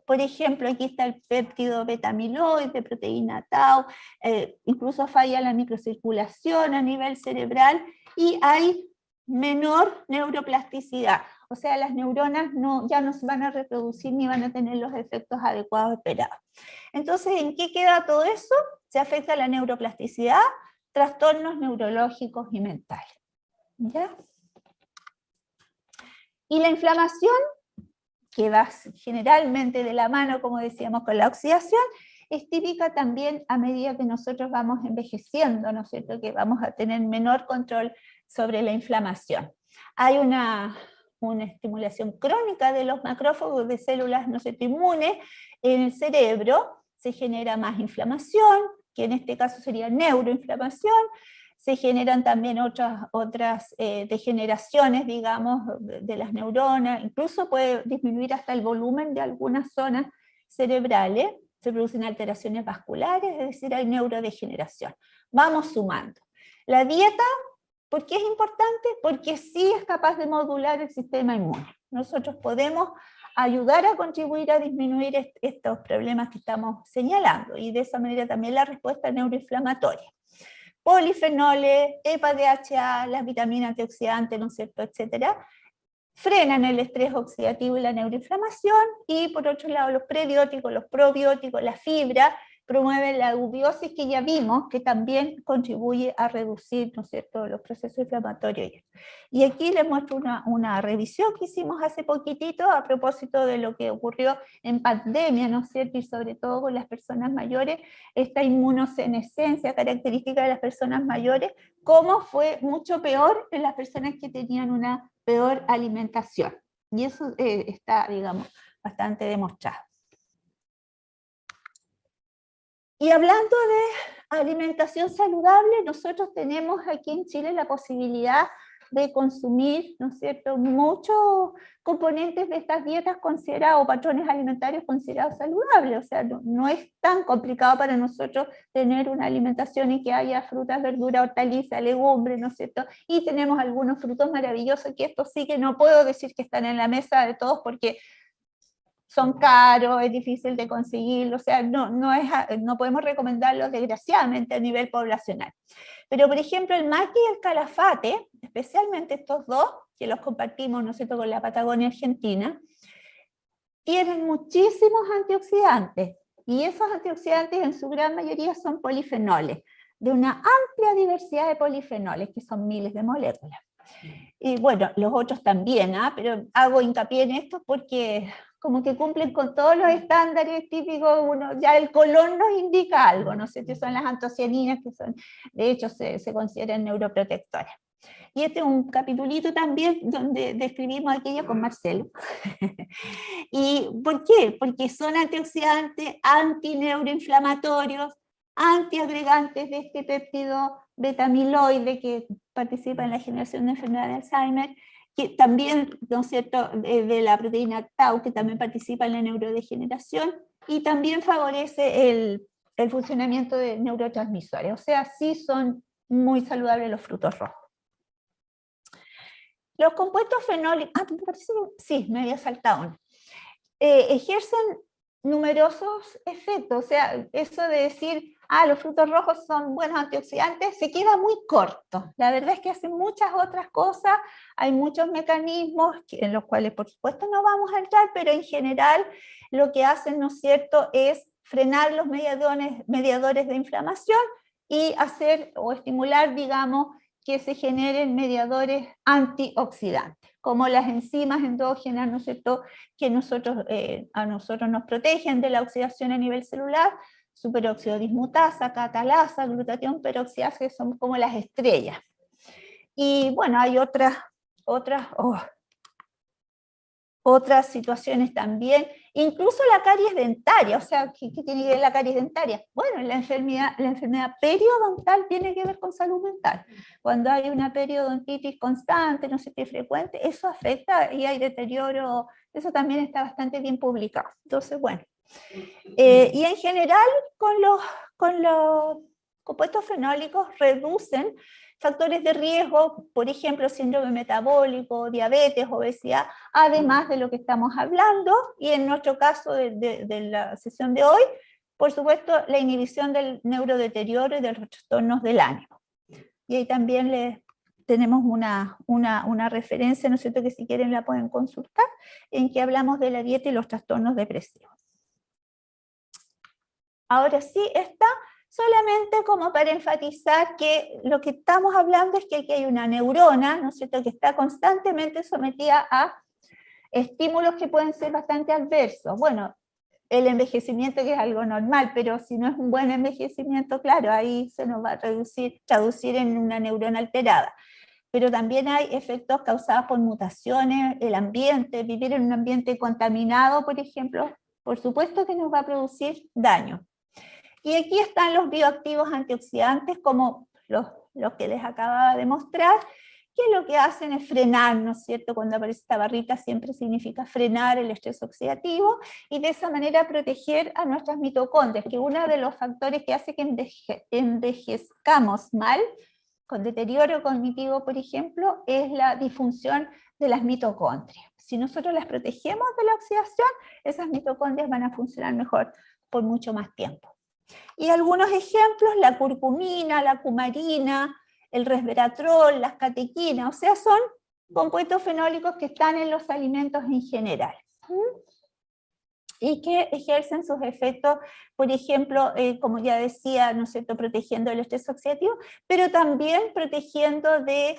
Por ejemplo, aquí está el péptido beta-amiloide, proteína tau, incluso falla la microcirculación a nivel cerebral, y hay menor neuroplasticidad. O sea, las neuronas ya no se van a reproducir ni van a tener los efectos adecuados esperados. Entonces, ¿en qué queda todo eso? Se afecta la neuroplasticidad, trastornos neurológicos y mentales. ¿Ya? Y la inflamación, que va generalmente de la mano, como decíamos, con la oxidación, es típica también a medida que nosotros vamos envejeciendo, ¿no es cierto?, que vamos a tener menor control sobre la inflamación. Hay una estimulación crónica de los macrófagos de células, ¿no es cierto?, inmunes en el cerebro, se genera más inflamación, que en este caso sería neuroinflamación, se generan también otras degeneraciones, digamos, de las neuronas, incluso puede disminuir hasta el volumen de algunas zonas cerebrales, se producen alteraciones vasculares, es decir, hay neurodegeneración. Vamos sumando. La dieta, ¿por qué es importante? Porque sí es capaz de modular el sistema inmune. Nosotros podemos ayudar a contribuir a disminuir estos problemas que estamos señalando, y de esa manera también la respuesta neuroinflamatoria. Polifenoles, EPA-DHA, las vitaminas antioxidantes, ¿no es cierto?, etcétera, frenan el estrés oxidativo y la neuroinflamación, y por otro lado los prebióticos, los probióticos, la fibra, promueven la eubiosis, que ya vimos que también contribuye a reducir, ¿no es cierto?, los procesos inflamatorios. Y aquí les muestro una revisión que hicimos hace poquitito a propósito de lo que ocurrió en pandemia, ¿no es cierto?, y sobre todo con las personas mayores, esta inmunosenescencia característica de las personas mayores, cómo fue mucho peor en las personas que tenían una peor alimentación. Y eso está, digamos, bastante demostrado. Y hablando de alimentación saludable, nosotros tenemos aquí en Chile la posibilidad de consumir, ¿no es cierto?, muchos componentes de estas dietas considerados, o patrones alimentarios considerados saludables. O sea, no es tan complicado para nosotros tener una alimentación y que haya frutas, verduras, hortalizas, legumbres, ¿no es cierto? Y tenemos algunos frutos maravillosos, que estos sí que no puedo decir que están en la mesa de todos, porque son caros, es difícil de conseguirlos, o sea, no podemos recomendarlos desgraciadamente a nivel poblacional. Pero, por ejemplo, el maqui y el calafate, especialmente estos dos, que los compartimos, ¿no es cierto?, con la Patagonia Argentina, tienen muchísimos antioxidantes, y esos antioxidantes en su gran mayoría son polifenoles, de una amplia diversidad de polifenoles, que son miles de moléculas. Y bueno, los otros también, pero hago hincapié en esto porque como que cumplen con todos los estándares típicos, ya el color nos indica algo, no sé si son las antocianinas, que son, de hecho se consideran neuroprotectoras. Y este es un capitulito también donde describimos aquello con Marcelo. ¿Y por qué? Porque son antioxidantes, antineuroinflamatorios, antiagregantes de este péptido beta-amiloide que participa en la generación de enfermedad de Alzheimer, que también, ¿no es cierto?, de la proteína tau, que también participa en la neurodegeneración, y también favorece el funcionamiento de neurotransmisores. O sea, sí son muy saludables los frutos rojos. Los compuestos fenólicos, sí, me había saltado uno. Ejercen numerosos efectos, o sea, eso de decir, los frutos rojos son buenos antioxidantes, se queda muy corto. La verdad es que hacen muchas otras cosas, hay muchos mecanismos en los cuales, por supuesto, no vamos a entrar, pero en general lo que hacen, ¿no es cierto?, es frenar los mediadores de inflamación y hacer o estimular, digamos, que se generen mediadores antioxidantes, como las enzimas endógenas, ¿no es cierto?, que a nosotros nos protegen de la oxidación a nivel celular, superóxido dismutasa, catalasa, glutatión peroxidasa, que son como las estrellas. Y bueno, hay otras situaciones también, incluso la caries dentaria. O sea, ¿qué tiene que ver la caries dentaria? Bueno, la enfermedad periodontal tiene que ver con salud mental. Cuando hay una periodontitis constante, no sé qué frecuente, eso afecta y hay deterioro, eso también está bastante bien publicado. Entonces, bueno. Y en general, con los compuestos fenólicos reducen factores de riesgo, por ejemplo, síndrome metabólico, diabetes, obesidad, además de lo que estamos hablando, y en nuestro caso de la sesión de hoy, por supuesto, la inhibición del neurodeterioro y de los trastornos del ánimo. Y ahí también tenemos una referencia, ¿no es cierto?, que si quieren la pueden consultar, en que hablamos de la dieta y los trastornos depresivos. Ahora sí, está solamente como para enfatizar que lo que estamos hablando es que aquí hay una neurona, ¿no es cierto?, que está constantemente sometida a estímulos que pueden ser bastante adversos. Bueno, el envejecimiento, que es algo normal, pero si no es un buen envejecimiento, claro, ahí se nos va a traducir en una neurona alterada. Pero también hay efectos causados por mutaciones, el ambiente, vivir en un ambiente contaminado, por ejemplo, por supuesto que nos va a producir daño. Y aquí están los bioactivos antioxidantes, como los que les acababa de mostrar, que lo que hacen es frenar, ¿no es cierto? Cuando aparece esta barrita siempre significa frenar el estrés oxidativo y de esa manera proteger a nuestras mitocondrias, que uno de los factores que hace que envejezcamos mal, con deterioro cognitivo, por ejemplo, es la disfunción de las mitocondrias. Si nosotros las protegemos de la oxidación, esas mitocondrias van a funcionar mejor por mucho más tiempo. Y algunos ejemplos, la curcumina, la cumarina, el resveratrol, las catequinas, o sea, son compuestos fenólicos que están en los alimentos en general. Y que ejercen sus efectos, por ejemplo, como ya decía, ¿no es cierto?, protegiendo el estrés oxidativo, pero también protegiendo de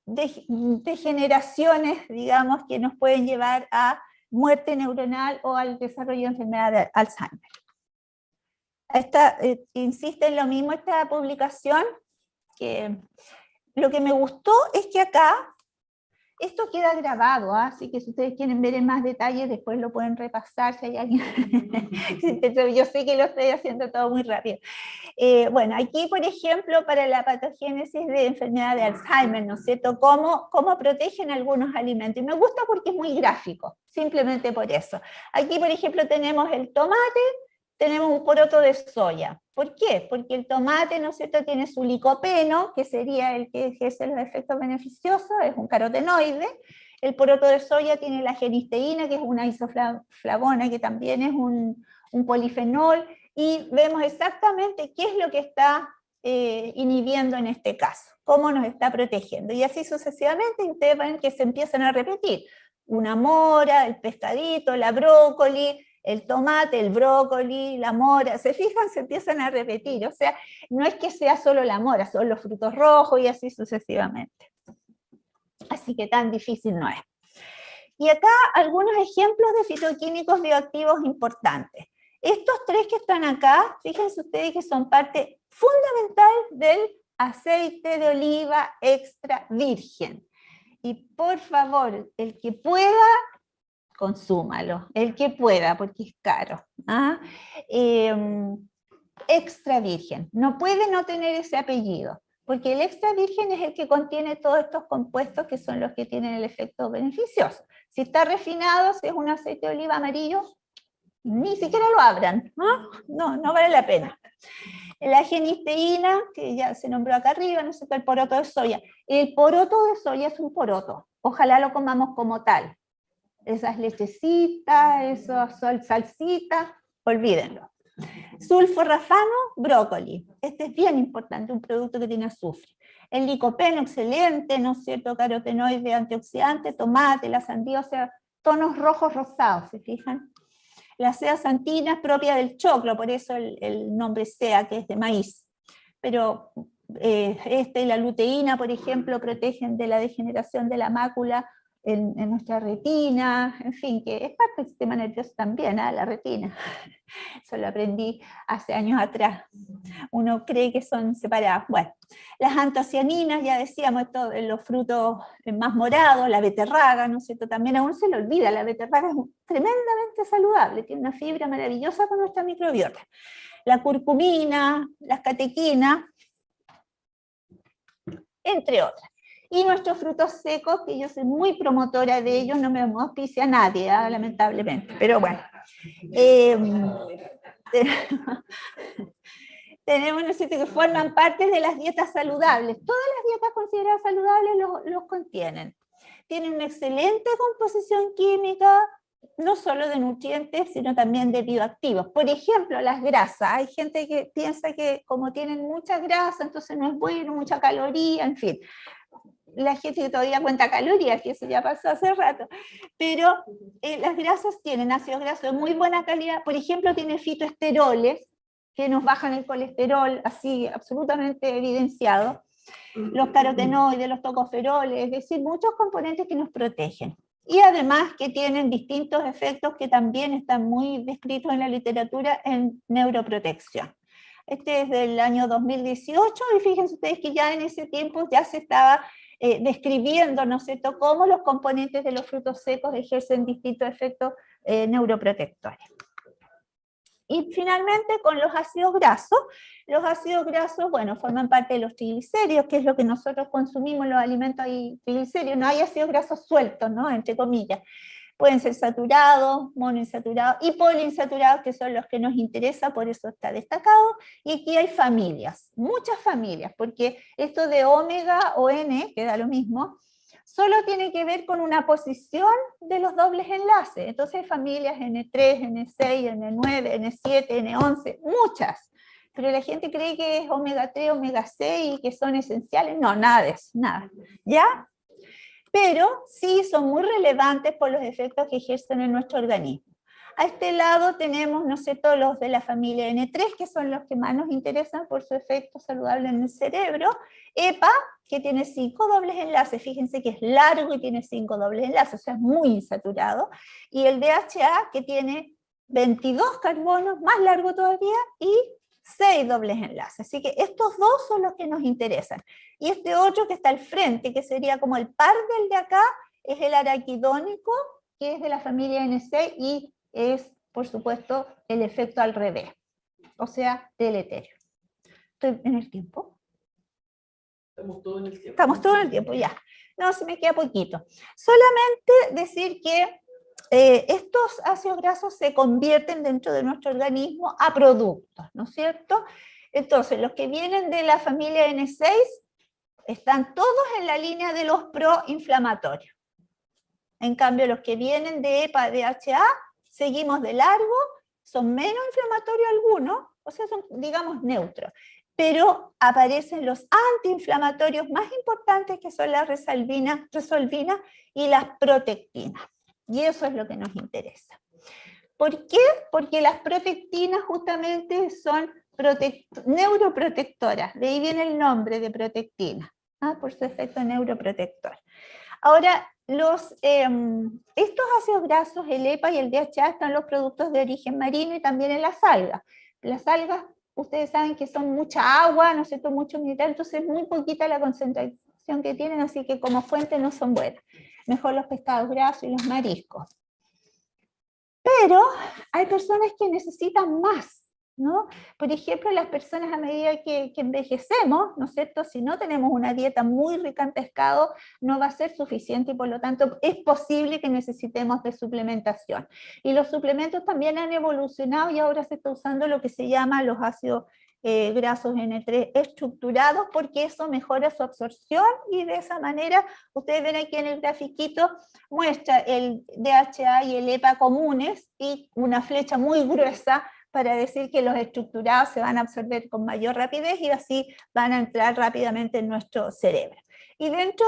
degeneraciones, digamos, que nos pueden llevar a muerte neuronal o al desarrollo de enfermedad de Alzheimer. Insiste en lo mismo esta publicación, que lo que me gustó es que acá esto queda grabado, así que si ustedes quieren ver en más detalle, después lo pueden repasar si hay alguien. Yo sé que lo estoy haciendo todo muy rápido. Bueno, aquí, por ejemplo, para la patogénesis de enfermedad de Alzheimer, ¿no es cierto?, cómo protegen algunos alimentos. Y me gusta porque es muy gráfico, simplemente por eso. Aquí, por ejemplo, tenemos el tomate, tenemos un poroto de soya. ¿Por qué? Porque el tomate, ¿no es cierto?, tiene su licopeno, que sería el que ejerce los efectos beneficiosos, es un carotenoide. El poroto de soya tiene la genisteína, que es una isoflavona, que también es un polifenol, y vemos exactamente qué es lo que está inhibiendo en este caso, cómo nos está protegiendo. Y así sucesivamente, y ustedes ven que se empiezan a repetir. Una mora, el pescadito, la brócoli, el tomate, el brócoli, la mora, se fijan, se empiezan a repetir, o sea, no es que sea solo la mora, son los frutos rojos y así sucesivamente. Así que tan difícil no es. Y acá algunos ejemplos de fitoquímicos bioactivos importantes. Estos tres que están acá, fíjense ustedes que son parte fundamental del aceite de oliva extra virgen. Y por favor, el que pueda, consúmalo. El que pueda, porque es caro. ¿Ah? Extra virgen. No puede no tener ese apellido, porque el extra virgen es el que contiene todos estos compuestos que son los que tienen el efecto beneficioso. Si está refinado, si es un aceite de oliva amarillo, ni siquiera lo abran, ¿no? No vale la pena. La genisteína, que ya se nombró acá arriba, no sé qué, el poroto de soya. El poroto de soya es un poroto, ojalá lo comamos como tal. Esas lechecitas, esas salsitas, olvídenlo. Sulforafano, brócoli. Este es bien importante, un producto que tiene azufre. El licopeno, excelente, ¿no es cierto? Carotenoide, antioxidante, tomate, la sandía, o sea, tonos rojos rosados, ¿se fijan? La zeaxantina es propia del choclo, por eso el nombre sea, que es de maíz. Pero y la luteína, por ejemplo, protegen de la degeneración de la mácula en nuestra retina, en fin, que es parte del sistema nervioso también, la retina. Eso lo aprendí hace años atrás. Uno cree que son separadas. Bueno, las antocianinas, ya decíamos, esto en los frutos más morados, la beterraga, ¿no es cierto? También a uno se le olvida, la beterraga es tremendamente saludable, tiene una fibra maravillosa con nuestra microbiota. La curcumina, las catequinas, entre otras. Y nuestros frutos secos, que yo soy muy promotora de ellos, no me auspicia a nadie, lamentablemente, pero bueno. Tenemos, ¿no es cierto?, que forman parte de las dietas saludables. Todas las dietas consideradas saludables los contienen. Tienen una excelente composición química, no solo de nutrientes, sino también de bioactivos. Por ejemplo, las grasas. Hay gente que piensa que como tienen mucha grasa, entonces no es bueno, mucha caloría, en fin. La gente que todavía cuenta calorías, que eso ya pasó hace rato, pero las grasas tienen ácidos grasos de muy buena calidad, por ejemplo, tienen fitoesteroles, que nos bajan el colesterol, así absolutamente evidenciado, los carotenoides, los tocoferoles, es decir, muchos componentes que nos protegen. Y además que tienen distintos efectos que también están muy descritos en la literatura en neuroprotección. Este es del año 2018 y fíjense ustedes que ya en ese tiempo ya se estaba describiendo, ¿no es cierto?, cómo los componentes de los frutos secos ejercen distintos efectos neuroprotectores. Y finalmente con los ácidos grasos, bueno, forman parte de los triglicéridos, que es lo que nosotros consumimos, los alimentos hay triglicéridos, no hay ácidos grasos sueltos, ¿no?, entre comillas. Pueden ser saturados, monoinsaturados y poliinsaturados, que son los que nos interesan, por eso está destacado. Y aquí hay familias, muchas familias, porque esto de omega o N, que da lo mismo, solo tiene que ver con una posición de los dobles enlaces. Entonces hay familias N3, N6, N9, N7, N11, muchas. Pero la gente cree que es omega 3, omega 6 y que son esenciales. No, nada de eso, nada. ¿Ya? Pero sí son muy relevantes por los efectos que ejercen en nuestro organismo. A este lado tenemos, no sé, todos los de la familia N3, que son los que más nos interesan por su efecto saludable en el cerebro. EPA, que tiene 5 dobles enlaces, fíjense que es largo y tiene 5 dobles enlaces, o sea, es muy insaturado. Y el DHA, que tiene 22 carbonos, más largo todavía, y 6 dobles enlaces. Así que estos dos son los que nos interesan. Y este otro que está al frente, que sería como el par del de acá, es el araquidónico, que es de la familia NC y es, por supuesto, el efecto al revés, o sea, deleterio. ¿Estoy en el tiempo? Estamos todos en el tiempo. Estamos todos en el tiempo, ya. No, se me queda poquito. Solamente decir que estos ácidos grasos se convierten dentro de nuestro organismo a productos, ¿no es cierto? Entonces, los que vienen de la familia N6 están todos en la línea de los proinflamatorios. En cambio, los que vienen de EPA, DHA, seguimos de largo, son menos inflamatorios algunos, o sea, son, digamos, neutros. Pero aparecen los antiinflamatorios más importantes, que son la resolvina y las protectinas. Y eso es lo que nos interesa. ¿Por qué? Porque las protectinas justamente son neuroprotectoras, de ahí viene el nombre de protectina, por su efecto neuroprotector. Ahora, estos ácidos grasos, el EPA y el DHA, están en los productos de origen marino y también en las algas. Las algas, ustedes saben que son mucha agua, ¿no es cierto?, mucho mineral, entonces es muy poquita la concentración que tienen, así que como fuente no son buenas. Mejor los pescados grasos y los mariscos. Pero hay personas que necesitan más, ¿no? Por ejemplo, las personas a medida que envejecemos, ¿no es cierto? Si no tenemos una dieta muy rica en pescado, no va a ser suficiente y por lo tanto es posible que necesitemos de suplementación. Y los suplementos también han evolucionado y ahora se está usando lo que se llama los ácidos grasos N3 estructurados, porque eso mejora su absorción y de esa manera, ustedes ven aquí en el grafiquito, muestra el DHA y el EPA comunes y una flecha muy gruesa para decir que los estructurados se van a absorber con mayor rapidez y así van a entrar rápidamente en nuestro cerebro. Y dentro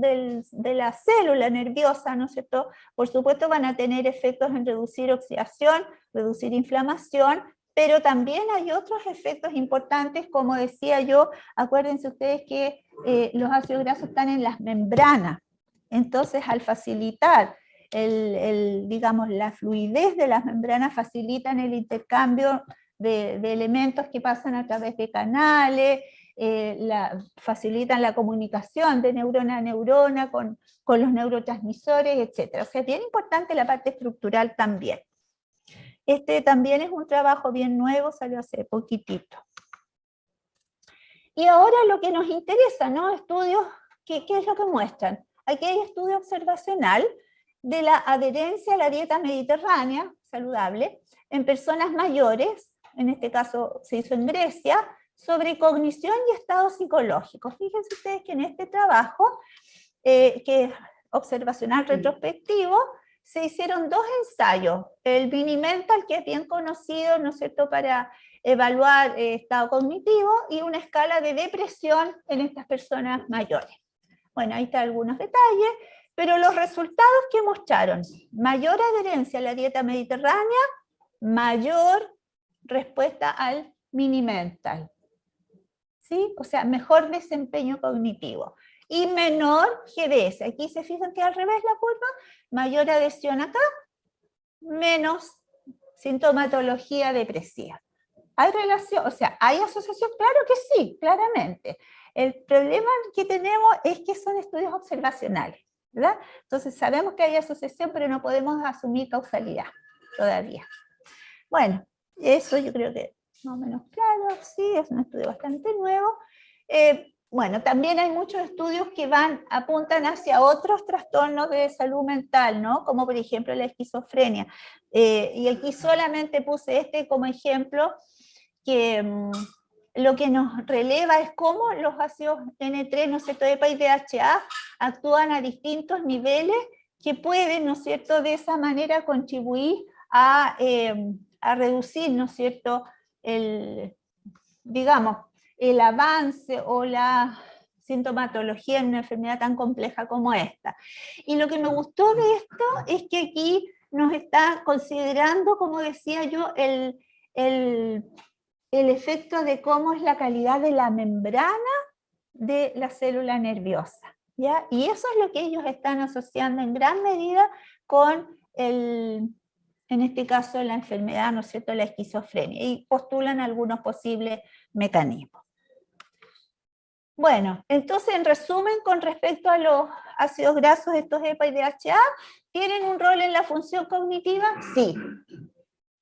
de la célula nerviosa, ¿no es cierto?, por supuesto van a tener efectos en reducir oxidación, reducir inflamación, pero también hay otros efectos importantes, como decía yo, acuérdense ustedes que los ácidos grasos están en las membranas, entonces al facilitar digamos, la fluidez de las membranas facilitan el intercambio de elementos que pasan a través de canales, facilitan la comunicación de neurona a neurona con los neurotransmisores, etc. O sea, es bien importante la parte estructural también. Este también es un trabajo bien nuevo, salió hace poquitito. Y ahora lo que nos interesa, ¿no? Estudios, ¿qué es lo que muestran? Aquí hay estudio observacional de la adherencia a la dieta mediterránea saludable en personas mayores, en este caso se hizo en Grecia, sobre cognición y estado psicológico. Fíjense ustedes que en este trabajo, que es observacional retrospectivo, se hicieron 2 ensayos, el Mini-Mental, que es bien conocido, ¿no es cierto?, para evaluar estado cognitivo, y una escala de depresión en estas personas mayores. Bueno, ahí están algunos detalles, pero los resultados que mostraron, mayor adherencia a la dieta mediterránea, mayor respuesta al Mini-Mental, ¿sí? O sea, mejor desempeño cognitivo. Y menor GDS, aquí se fijan que al revés la curva, mayor adhesión acá, menos sintomatología depresiva. ¿Hay relación? O sea, ¿hay asociación? Claro que sí, claramente. El problema que tenemos es que son estudios observacionales, ¿verdad? Entonces sabemos que hay asociación, pero no podemos asumir causalidad todavía. Bueno, eso yo creo que más o menos claro, sí, es un estudio bastante nuevo. Bueno, también hay muchos estudios que apuntan hacia otros trastornos de salud mental, ¿no? Como por ejemplo la esquizofrenia. Y aquí solamente puse este como ejemplo, que lo que nos releva es cómo los ácidos N3, ¿no es cierto?, EPA y DHA actúan a distintos niveles que pueden, ¿no es cierto?, de esa manera contribuir a reducir, ¿no es cierto?, digamos, el avance o la sintomatología en una enfermedad tan compleja como esta. Y lo que me gustó de esto es que aquí nos está considerando, como decía yo, el efecto de cómo es la calidad de la membrana de la célula nerviosa, ¿ya? Y eso es lo que ellos están asociando en gran medida con en este caso, la enfermedad, ¿no es cierto?, la esquizofrenia, y postulan algunos posibles mecanismos. Bueno, entonces, en resumen, con respecto a los ácidos grasos, estos EPA y DHA, ¿tienen un rol en la función cognitiva? Sí.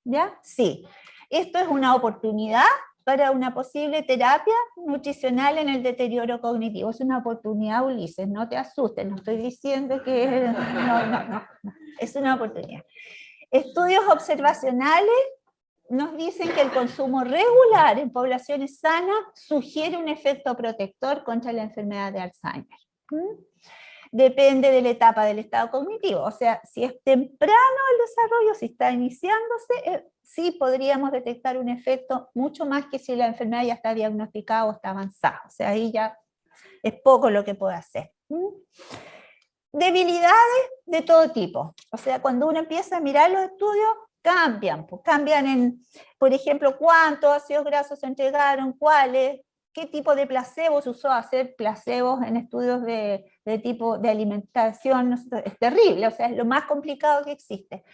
¿Ya? Sí. Esto es una oportunidad para una posible terapia nutricional en el deterioro cognitivo. Es una oportunidad, Ulises, no te asustes, no estoy diciendo que... No. Es una oportunidad. Estudios observacionales nos dicen que el consumo regular en poblaciones sanas sugiere un efecto protector contra la enfermedad de Alzheimer. Depende de la etapa del estado cognitivo, o sea, si es temprano el desarrollo, si está iniciándose, sí podríamos detectar un efecto mucho más que si la enfermedad ya está diagnosticada o está avanzada, o sea, ahí ya es poco lo que puede hacer. Debilidades de todo tipo, o sea, cuando uno empieza a mirar los estudios, cambian en, por ejemplo, cuántos ácidos grasos se entregaron, cuáles, qué tipo de placebo se usó. Hacer placebos en estudios de tipo de alimentación es terrible, o sea, es lo más complicado que existe.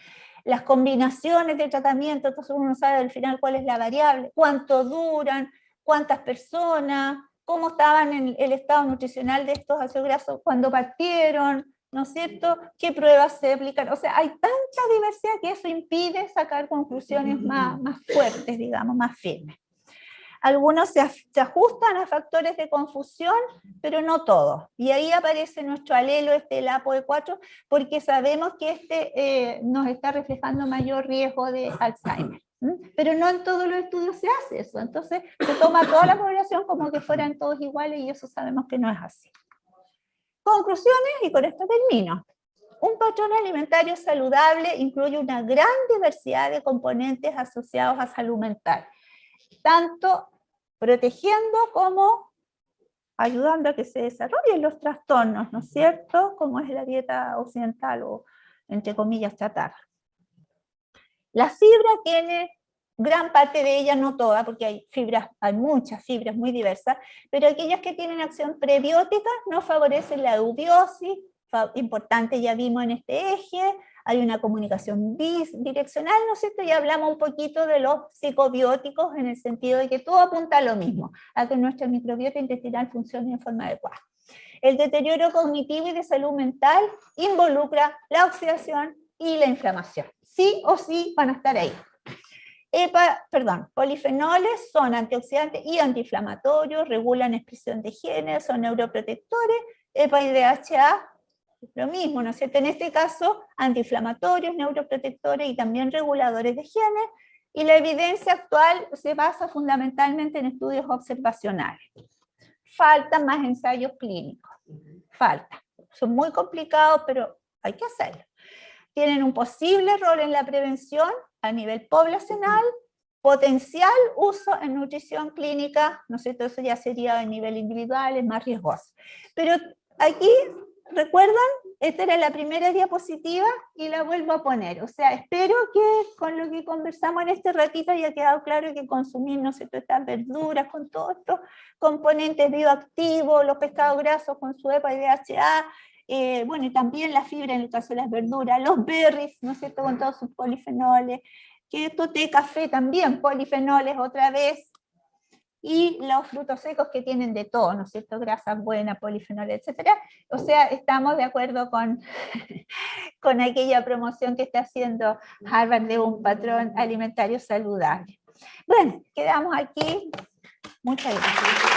Las combinaciones de tratamiento, entonces uno no sabe al final cuál es la variable, cuánto duran, cuántas personas, cómo estaban en el estado nutricional de estos ácidos grasos cuando partieron, ¿no es cierto? ¿Qué pruebas se aplican? O sea, hay tanta diversidad que eso impide sacar conclusiones más fuertes, digamos, más firmes. Algunos se ajustan a factores de confusión, pero no todos. Y ahí aparece nuestro alelo, el ApoE4, porque sabemos que nos está reflejando mayor riesgo de Alzheimer. Pero no en todos los estudios se hace eso. Entonces se toma toda la población como que fueran todos iguales y eso sabemos que no es así. Conclusiones, y con esto termino. Un patrón alimentario saludable incluye una gran diversidad de componentes asociados a salud mental, tanto protegiendo como ayudando a que se desarrollen los trastornos, ¿no es cierto? Como es la dieta occidental o, entre comillas, chatarra. La fibra tiene gran parte de ella, no toda, porque hay muchas fibras muy diversas, pero aquellas que tienen acción prebiótica no favorecen la eubiosis, importante, ya vimos en este eje. Hay una comunicación bidireccional, ¿no es cierto? Ya hablamos un poquito de los psicobióticos en el sentido de que todo apunta a lo mismo, a que nuestra microbiota intestinal funcione de forma adecuada. El deterioro cognitivo y de salud mental involucra la oxidación y la inflamación. Sí o sí van a estar ahí. Polifenoles son antioxidantes y antiinflamatorios, regulan expresión de genes, son neuroprotectores. EPA y DHA, lo mismo, ¿no es cierto? En este caso, antiinflamatorios, neuroprotectores y también reguladores de genes, y la evidencia actual se basa fundamentalmente en estudios observacionales. Faltan más ensayos clínicos, faltan. Son muy complicados, pero hay que hacerlo. Tienen un posible rol en la prevención a nivel poblacional, potencial uso en nutrición clínica, ¿no es cierto? Eso ya sería a nivel individual, es más riesgoso. Pero aquí, ¿recuerdan? Esta era la primera diapositiva y la vuelvo a poner. O sea, espero que con lo que conversamos en este ratito haya quedado claro que consumir, ¿no es cierto?, estas verduras con todos estos componentes bioactivos, los pescados grasos con su EPA y DHA, bueno, y también la fibra en el caso de las verduras, los berries, ¿no es cierto?, con todos sus polifenoles, que esto té, café también, polifenoles otra vez, y los frutos secos que tienen de todo, ¿no es cierto?, grasas buenas, polifenoles, etcétera. O sea, estamos de acuerdo con aquella promoción que está haciendo Harvard de un patrón alimentario saludable. Bueno, quedamos aquí. Muchas gracias.